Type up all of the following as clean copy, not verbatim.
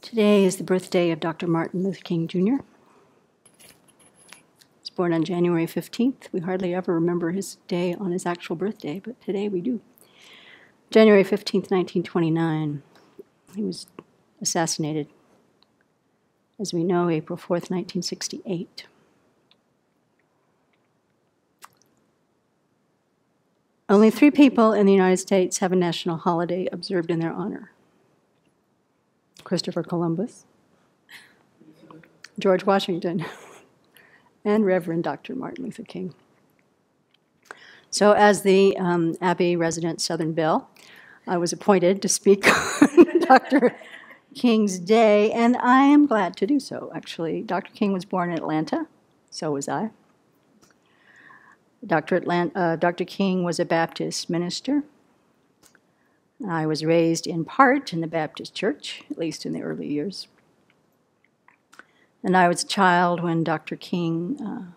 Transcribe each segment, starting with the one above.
Today is the birthday of Dr. Martin Luther King Jr. He was born on January 15th. We hardly ever remember his day on his actual birthday, but today we do. January 15th, 1929. He was assassinated, as we know, April 4th, 1968. Only 3 people in the United States have a national holiday observed in their honor: Christopher Columbus, George Washington, and Reverend Dr. Martin Luther King. So as the Abbey resident Southern Belle, I was appointed to speak on Dr. King's Day, and I am glad to do so, actually. Dr. King was born in Atlanta, so was I. Dr. King was a Baptist minister. I was raised in part in the Baptist church, at least in the early years. And I was a child when Dr. King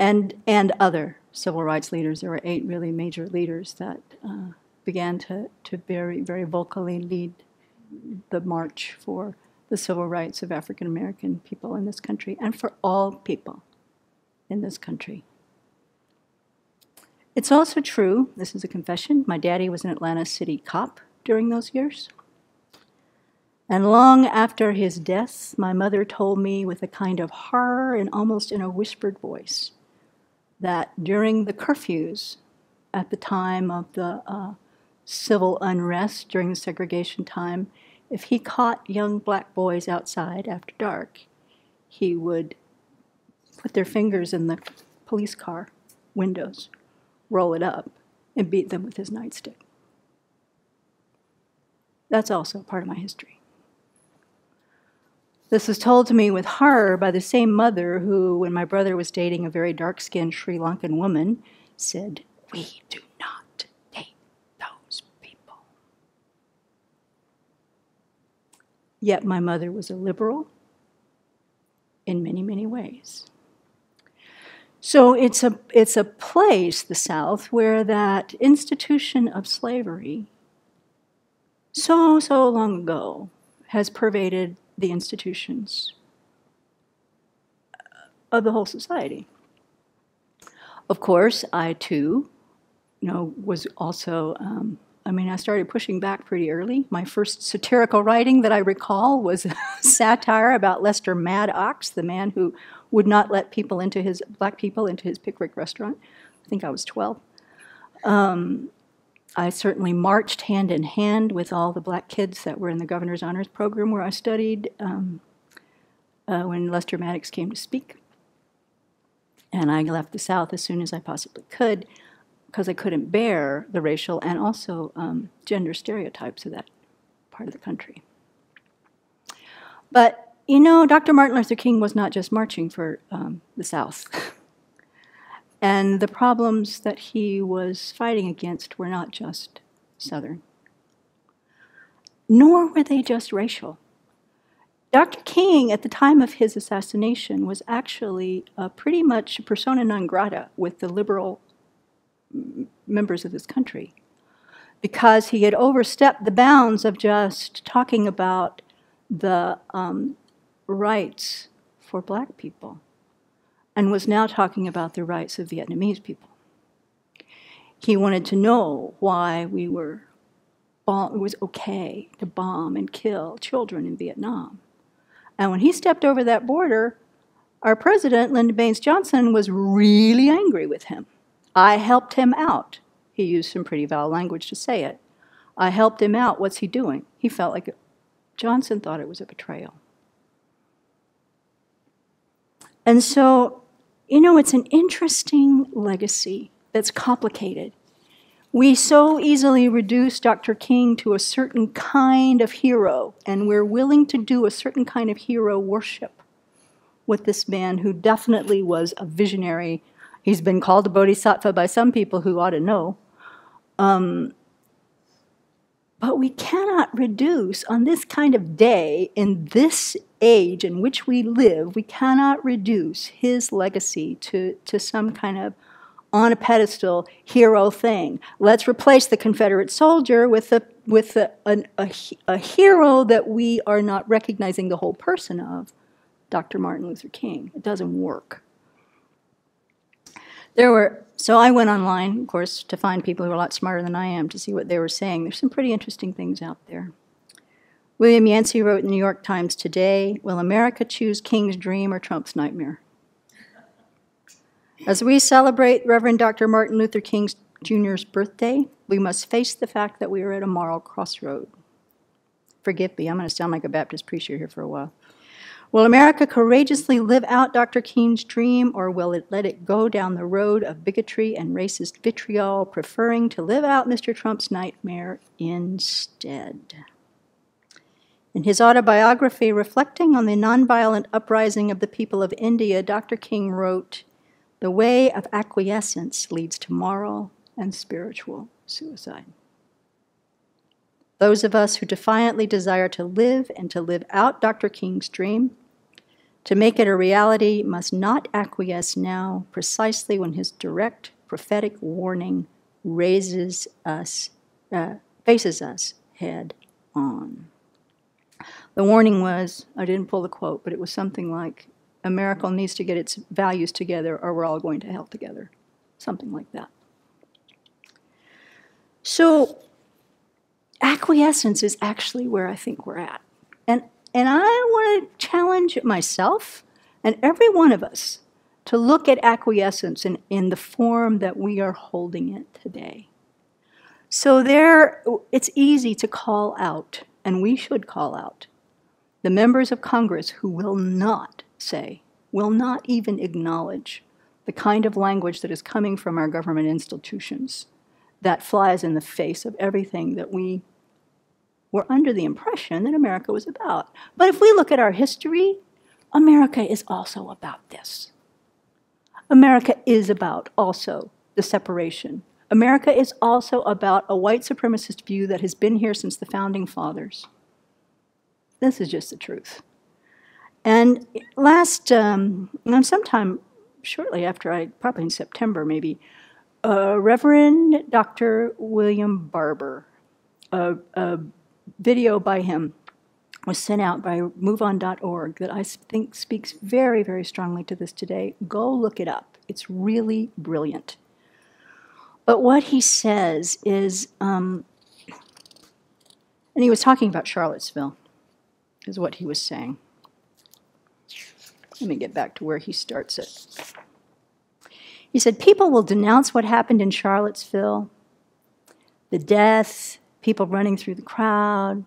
and other civil rights leaders, there were 8 really major leaders that began to very, very vocally lead the march for the civil rights of African American people in this country and for all people in this country. It's also true, this is a confession, my daddy was an Atlanta City cop during those years. And long after his death, my mother told me with a kind of horror and almost in a whispered voice that during the curfews at the time of the civil unrest during the segregation time, if he caught young black boys outside after dark, he would put their fingers in the police car windows, roll it up, and beat them with his nightstick. That's also part of my history. This was told to me with horror by the same mother who, when my brother was dating a very dark-skinned Sri Lankan woman, said, "We do not date those people." Yet my mother was a liberal in many, many ways. So it's a place, the South, where that institution of slavery so long ago has pervaded the institutions of the whole society. Of course, I too, was also, I started pushing back pretty early. My first satirical writing that I recall was a satire about Lester Maddox, the man who would not let black people into his Pickwick restaurant. I think I was 12. I certainly marched hand in hand with all the black kids that were in the Governor's Honors Program where I studied when Lester Maddox came to speak. And I left the South as soon as I possibly could because I couldn't bear the racial and also gender stereotypes of that part of the country. But Dr. Martin Luther King was not just marching for the South. And the problems that he was fighting against were not just Southern, nor were they just racial. Dr. King, at the time of his assassination, was actually pretty much persona non grata with the liberal members of this country because he had overstepped the bounds of just talking about the rights for black people and was now talking about the rights of Vietnamese people. He wanted to know why it was okay to bomb and kill children in Vietnam. And when he stepped over that border, our president, Lyndon Baines Johnson, was really angry with him. I helped him out. He used some pretty foul language to say it. I helped him out. What's he doing? He felt like Johnson thought it was a betrayal. And so, it's an interesting legacy that's complicated. We so easily reduce Dr. King to a certain kind of hero, and we're willing to do a certain kind of hero worship with this man who definitely was a visionary. He's been called a bodhisattva by some people who ought to know. But we cannot reduce, on this kind of day, in this age in which we live, we cannot reduce his legacy to some kind of on a pedestal hero thing. Let's replace the Confederate soldier with a hero that we are not recognizing the whole person of, Dr. Martin Luther King. It doesn't work. So I went online, of course, to find people who are a lot smarter than I am to see what they were saying. There's some pretty interesting things out there. William Yancey wrote in the New York Times today, "Will America choose King's dream or Trump's nightmare?" As we celebrate Reverend Dr. Martin Luther King Jr.'s birthday, we must face the fact that we are at a moral crossroad. Forgive me, I'm going to sound like a Baptist preacher here for a while. Will America courageously live out Dr. King's dream, or will it let it go down the road of bigotry and racist vitriol, preferring to live out Mr. Trump's nightmare instead? In his autobiography, reflecting on the nonviolent uprising of the people of India, Dr. King wrote, "The way of acquiescence leads to moral and spiritual suicide." Those of us who defiantly desire to live and to live out Dr. King's dream, to make it a reality, must not acquiesce now, precisely when his direct prophetic warning faces us head on. The warning was, I didn't pull the quote, but it was something like, America needs to get its values together or we're all going to hell together. Something like that. So acquiescence is actually where I think we're at. And I want to challenge myself and every one of us to look at acquiescence in the form that we are holding it today. So it's easy to call out, and we should call out, the members of Congress who will not even acknowledge the kind of language that is coming from our government institutions that flies in the face of everything that we were under the impression that America was about. But if we look at our history, America is also about this. America is about also the separation. America is also about a white supremacist view that has been here since the founding fathers. This is just the truth. And sometime shortly after, probably in September maybe, Reverend Dr. William Barber, a video by him was sent out by MoveOn.org that I think speaks very, very strongly to this today. Go look it up. It's really brilliant. But what he says is, and he was talking about Charlottesville, is what he was saying. Let me get back to where he starts it. He said, people will denounce what happened in Charlottesville, the death, people running through the crowd,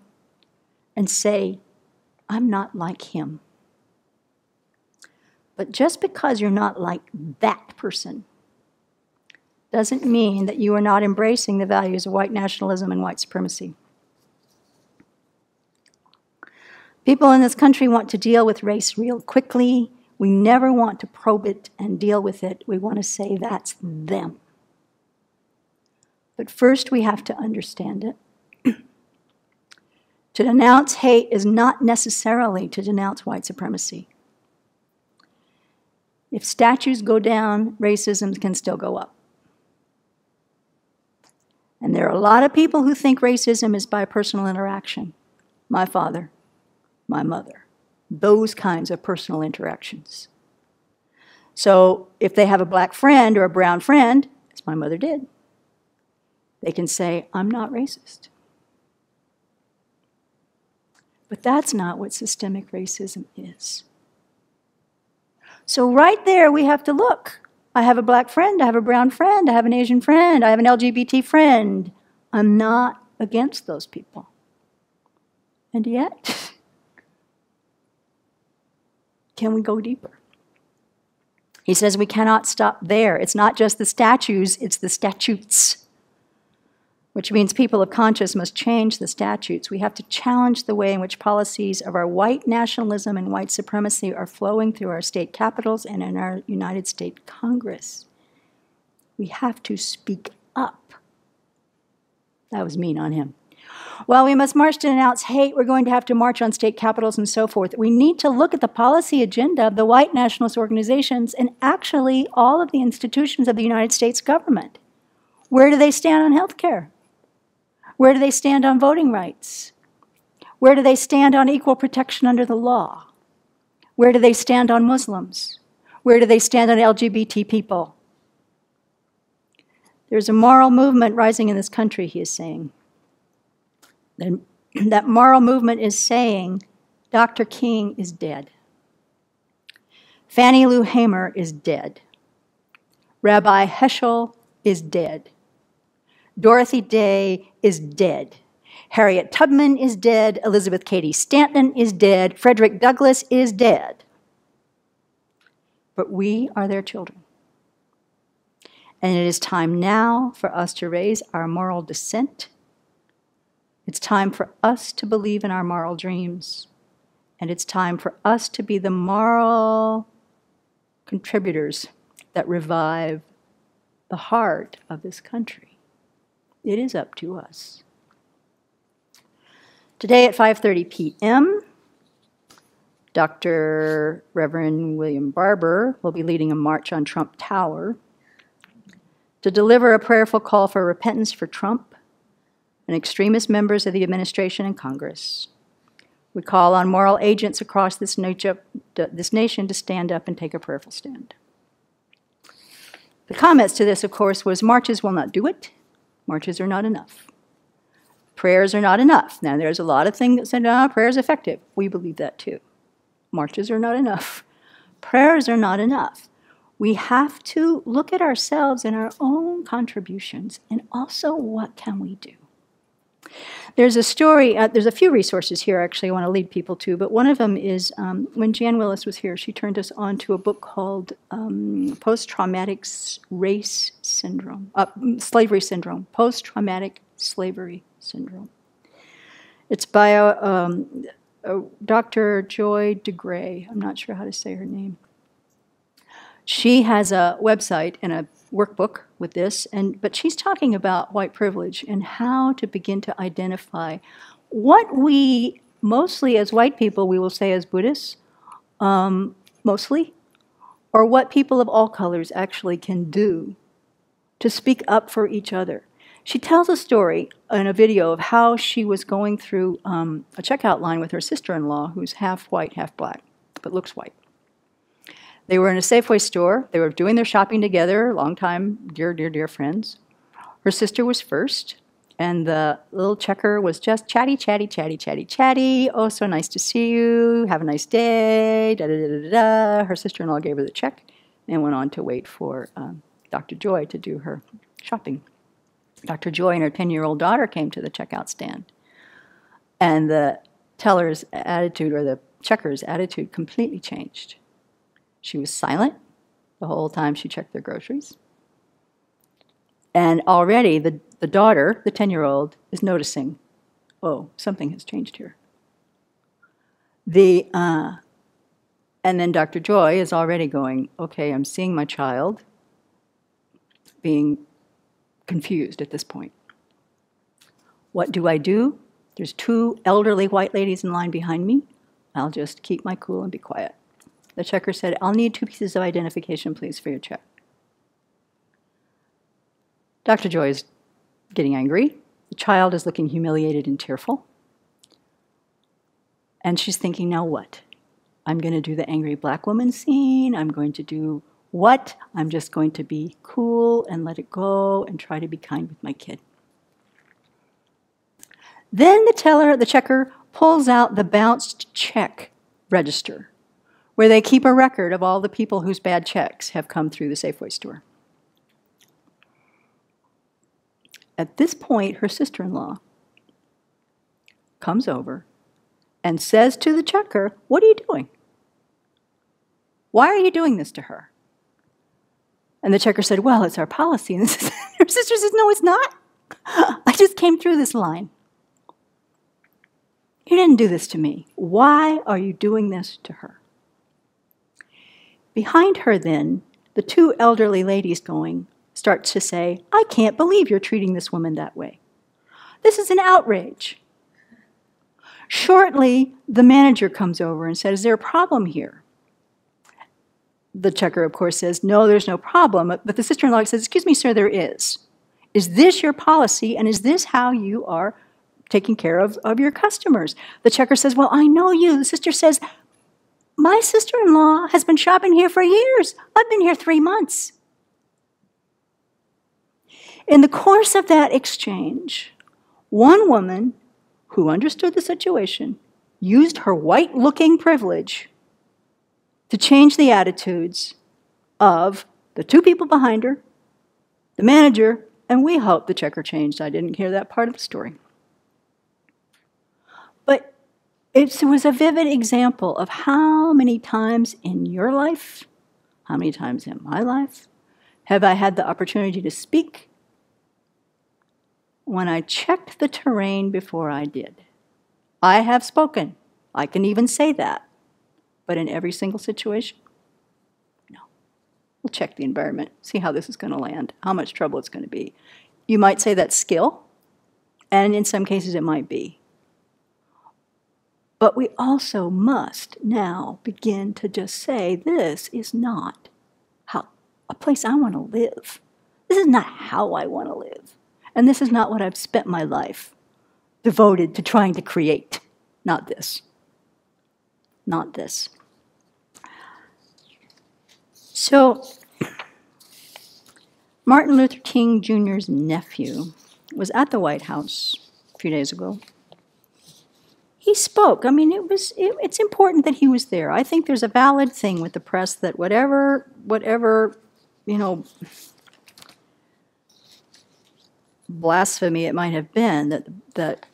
and say, I'm not like him. But just because you're not like that person doesn't mean that you are not embracing the values of white nationalism and white supremacy. People in this country want to deal with race real quickly. We never want to probe it and deal with it. We want to say that's them. But first we have to understand it. To denounce hate is not necessarily to denounce white supremacy. If statues go down, racism can still go up. And there are a lot of people who think racism is by personal interaction. My father, my mother, those kinds of personal interactions. So if they have a black friend or a brown friend, as my mother did, they can say, I'm not racist. But that's not what systemic racism is. So right there we have to look. I have a black friend, I have a brown friend, I have an Asian friend, I have an LGBT friend. I'm not against those people. And yet, can we go deeper? He says we cannot stop there. It's not just the statues, it's the statutes. Which means people of conscience must change the statutes. We have to challenge the way in which policies of our white nationalism and white supremacy are flowing through our state capitals and in our United States Congress. We have to speak up. That was mean on him. While we must march to denounce hate, we're going to have to march on state capitals and so forth. We need to look at the policy agenda of the white nationalist organizations and actually all of the institutions of the United States government. Where do they stand on health care? Where do they stand on voting rights? Where do they stand on equal protection under the law? Where do they stand on Muslims? Where do they stand on LGBT people? There's a moral movement rising in this country, he is saying. And that moral movement is saying Dr. King is dead. Fannie Lou Hamer is dead. Rabbi Heschel is dead. Dorothy Day is dead. Harriet Tubman is dead. Elizabeth Cady Stanton is dead. Frederick Douglass is dead. But we are their children. And it is time now for us to raise our moral dissent. It's time for us to believe in our moral dreams. And it's time for us to be the moral contributors that revive the heart of this country. It is up to us. Today at 5:30 p.m., Dr. Reverend William Barber will be leading a march on Trump Tower to deliver a prayerful call for repentance for Trump and extremist members of the administration and Congress. We call on moral agents across this nation to stand up and take a prayerful stand. The comments to this, of course, was marches will not do it. Marches are not enough. Prayers are not enough. Now, there's a lot of things that say, no, prayer is effective. We believe that too. Marches are not enough. Prayers are not enough. We have to look at ourselves and our own contributions, and also what can we do? There's a story, there's a few resources here actually I want to lead people to, but one of them is when Jan Willis was here, she turned us on to a book called Post-Traumatic Race Syndrome, Slavery Syndrome, Post-Traumatic Slavery Syndrome. It's by Dr. Joy DeGray. I'm not sure how to say her name. She has a website and a workbook with this, but she's talking about white privilege and how to begin to identify what we, mostly as white people, we will say as Buddhists, mostly, or what people of all colors actually can do to speak up for each other. She tells a story in a video of how she was going through a checkout line with her sister-in-law, who's half white, half black, but looks white. They were in a Safeway store. They were doing their shopping together, long time, dear friends. Her sister was first, and the little checker was just chatty. Oh, so nice to see you. Have a nice day. Da-da-da-da-da. Her sister-in-law gave her the check and went on to wait for Dr. Joy to do her shopping. Dr. Joy and her 10-year-old daughter came to the checkout stand, and the teller's attitude, or the checker's attitude, completely changed. She was silent the whole time she checked their groceries. And already the daughter, the 10-year-old, is noticing, oh, something has changed here. And then Dr. Joy is already going, okay, I'm seeing my child being confused at this point. What do I do? There's two elderly white ladies in line behind me. I'll just keep my cool and be quiet. The checker said, I'll need 2 pieces of identification, please, for your check. Dr. Joy is getting angry. The child is looking humiliated and tearful. And she's thinking, now what? I'm going to do the angry black woman scene. I'm going to do what? I'm just going to be cool and let it go and try to be kind with my kid. Then the checker pulls out the bounced check register, where they keep a record of all the people whose bad checks have come through the Safeway store. At this point, her sister-in-law comes over and says to the checker, what are you doing? Why are you doing this to her? And the checker said, well, it's our policy. And her sister says, no, it's not. I just came through this line. You didn't do this to me. Why are you doing this to her? Behind her then, the two elderly ladies start to say, I can't believe you're treating this woman that way. This is an outrage. Shortly, the manager comes over and says, is there a problem here? The checker, of course, says, no, there's no problem. But the sister-in-law says, excuse me, sir, there is. Is this your policy, and is this how you are taking care of your customers? The checker says, well, I know you. The sister says, my sister-in-law has been shopping here for years. I've been here 3 months. In the course of that exchange, one woman who understood the situation used her white-looking privilege to change the attitudes of the two people behind her, the manager, and we hope the checker changed. I didn't hear that part of the story. But it was a vivid example of how many times in your life, how many times in my life, have I had the opportunity to speak when I checked the terrain before I did. I have spoken. I can even say that. But in every single situation, no. We'll check the environment, see how this is going to land, how much trouble it's going to be. You might say that's skill, and in some cases it might be. But we also must now begin to just say, this is not a place I want to live. This is not how I want to live. And this is not what I've spent my life devoted to trying to create. Not this. Not this. So, Martin Luther King Jr.'s nephew was at the White House a few days ago. He spoke. I mean, it's important that he was there. I think there's a valid thing with the press that whatever, blasphemy it might have been, that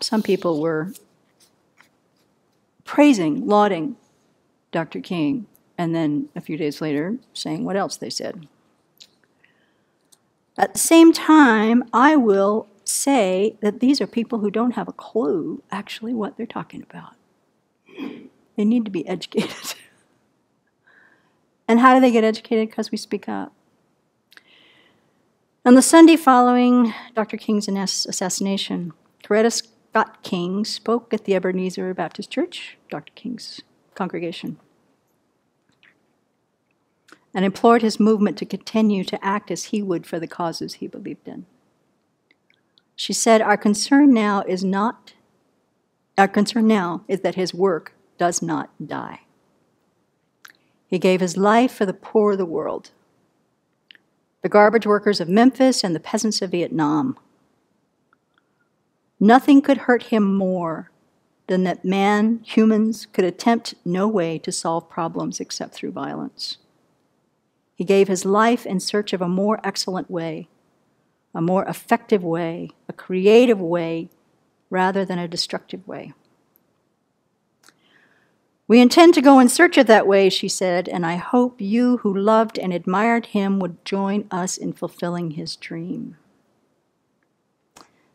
some people were praising, lauding Dr. King, and then a few days later saying what else they said. At the same time, I will say that these are people who don't have a clue actually what they're talking about. They need to be educated. And how do they get educated? Because we speak up. On the Sunday following Dr. King's assassination, Coretta Scott King spoke at the Ebenezer Baptist Church, Dr. King's congregation, and implored his movement to continue to act as he would for the causes he believed in. She said, our concern now is that his work does not die. He gave his life for the poor of the world, the garbage workers of Memphis and the peasants of Vietnam. Nothing could hurt him more than that humans could attempt no way to solve problems except through violence. He gave his life in search of a more excellent way, a more effective way, a creative way, rather than a destructive way. We intend to go in search of that way, she said, and I hope you who loved and admired him would join us in fulfilling his dream.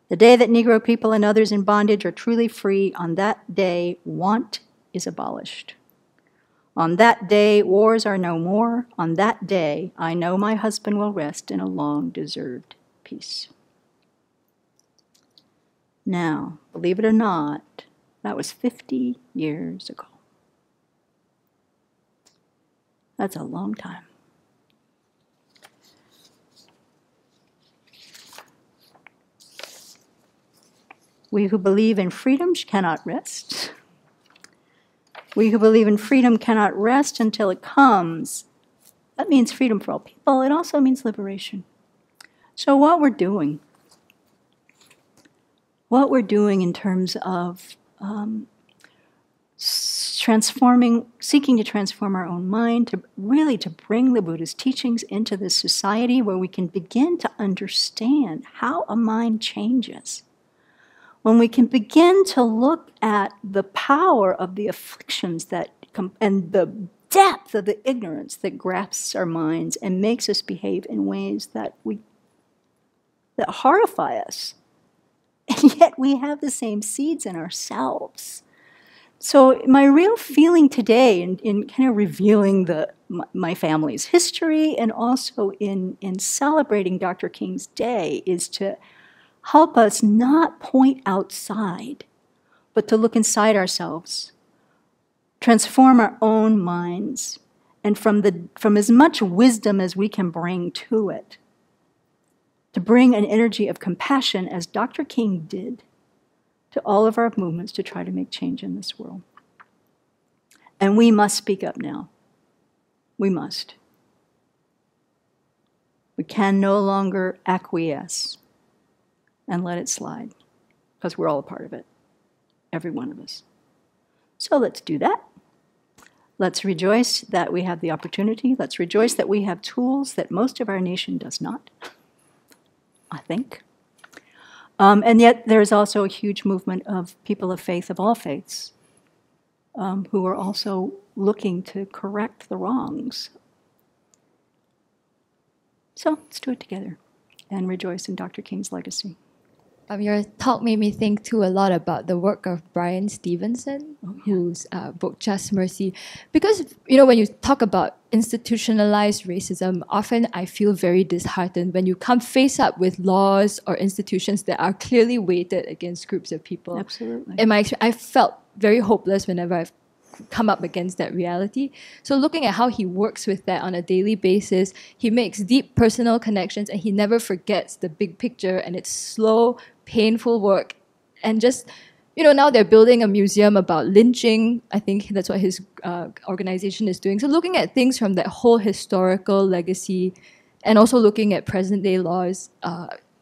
The day that Negro people and others in bondage are truly free, on that day, want is abolished. On that day, wars are no more. On that day, I know my husband will rest in a long-deserved peace. Now, believe it or not, that was 50 years ago. That's a long time. We who believe in freedom cannot rest. We who believe in freedom cannot rest until it comes. That means freedom for all people. It also means liberation. So what we're doing in terms of seeking to transform our own mind, to bring the Buddha's teachings into this society where we can begin to understand how a mind changes. When we can begin to look at the power of the afflictions and the depth of the ignorance that grasps our minds and makes us behave in ways that horrify us. And yet we have the same seeds in ourselves. So my real feeling today in kind of revealing my family's history and also in celebrating Dr. King's day is to help us not point outside, but to look inside ourselves, transform our own minds, and from as much wisdom as we can bring to it, to bring an energy of compassion, as Dr. King did, to all of our movements to try to make change in this world. And we must speak up now. We must. We can no longer acquiesce and let it slide, because we're all a part of it, every one of us. So let's do that. Let's rejoice that we have the opportunity. Let's rejoice that we have tools that most of our nation does not, I think. And yet there's also a huge movement of people of faith, of all faiths, who are also looking to correct the wrongs. So let's do it together and rejoice in Dr. King's legacy. Your talk made me think too a lot about the work of Brian Stevenson, whose book Just Mercy. Because, when you talk about institutionalized racism, often I feel very disheartened when you come face up with laws or institutions that are clearly weighted against groups of people. Absolutely. I felt very hopeless whenever I've come up against that reality. So looking at how he works with that on a daily basis, he makes deep personal connections and he never forgets the big picture, and it's slow, painful work. And just, now they're building a museum about lynching. I think that's what his organization is doing. So looking at things from that whole historical legacy and also looking at present day laws,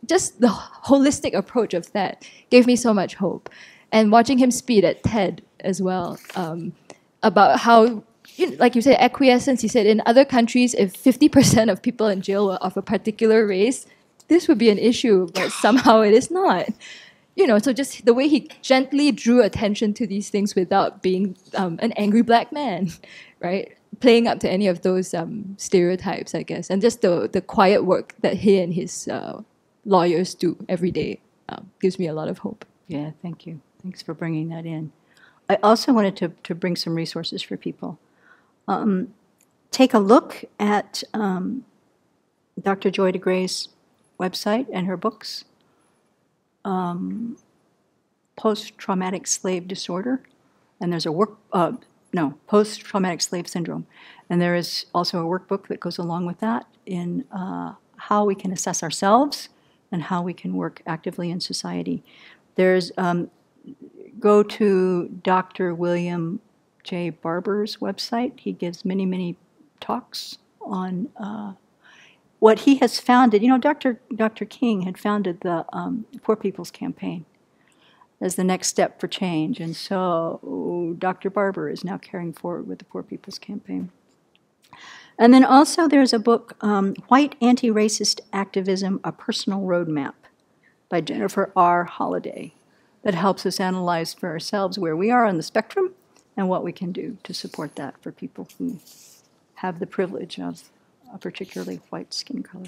just the holistic approach of that gave me so much hope. And watching him speak at TED as well, about how, like you said, acquiescence. He said in other countries, if 50% of people in jail were of a particular race, this would be an issue, but somehow it is not. So just the way he gently drew attention to these things without being an angry black man, right? Playing up to any of those stereotypes, I guess. And just the quiet work that he and his lawyers do every day gives me a lot of hope. Yeah, thank you. Thanks for bringing that in. I also wanted to bring some resources for people. Take a look at Dr. Joy DeGray's website and her books. Post-traumatic slave disorder, and there's a post-traumatic slave syndrome. And there is also a workbook that goes along with that in how we can assess ourselves and how we can work actively in society. There's go to Dr. William J. Barber's website. He gives many, many talks on what he has founded. Dr. King had founded the Poor People's Campaign as the next step for change. And so Dr. Barber is now carrying forward with the Poor People's Campaign. And then also there's a book, White Anti-Racist Activism, A Personal Roadmap by Jennifer R. Holliday, that helps us analyze for ourselves where we are on the spectrum and what we can do to support that for people who have the privilege of a particularly white skin color.